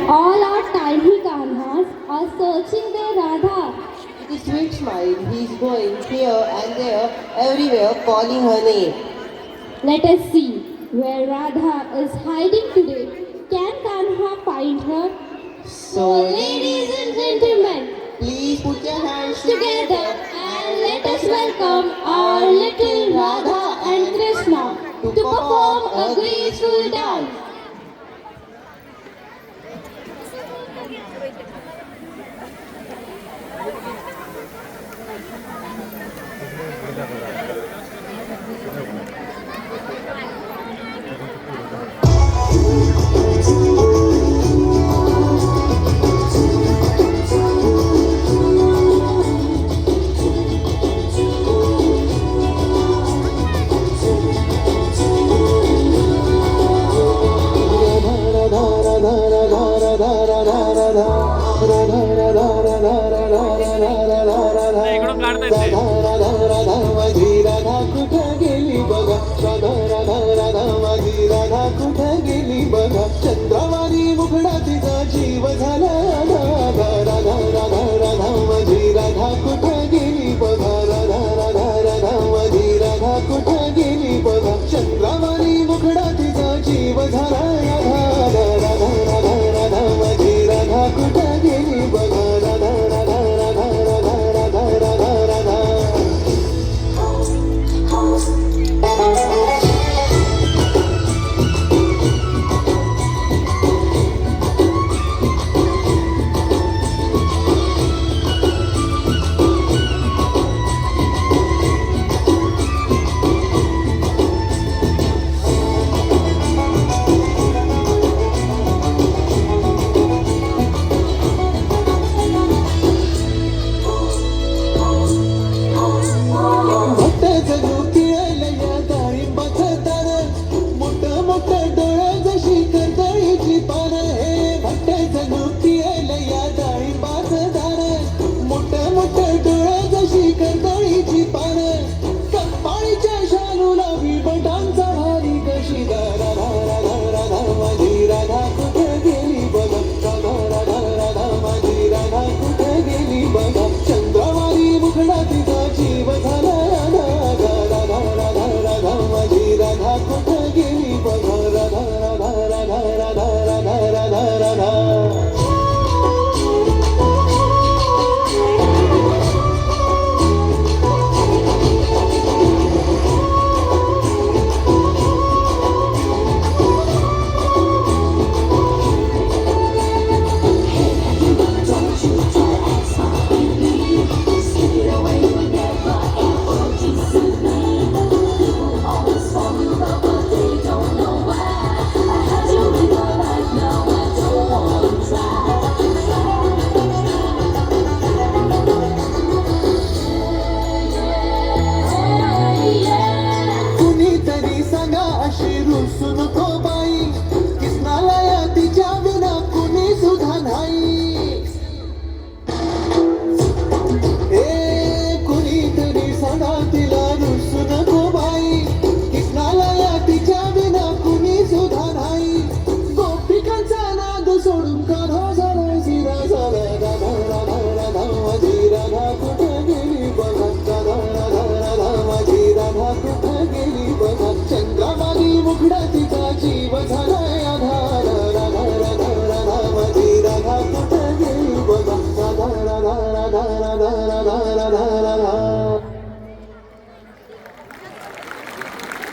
All our tiny kanhas are searching their Radha. With his sweet smile, he is going here and there, everywhere, calling her name. Let us see where Radha is hiding today. Can Kanha find her? So, ladies and gentlemen, Please put your hands together and let us welcome our little Radha and Krishna to perform a graceful dance. इकडून काढता येते राधा कुठं गेली बघा राधा माझी राधा कुठं गेली बघा चंद्रवाणी मुखडा तिचा जीव झाला राधा माझी राधा कुठं गेली बघा राधा माझी राधा कुठं गेली बघा चंद्रवाणी मुखडा तिचा जीव झाला राधा माझी राधा कुठं गेली बघा राधा राधा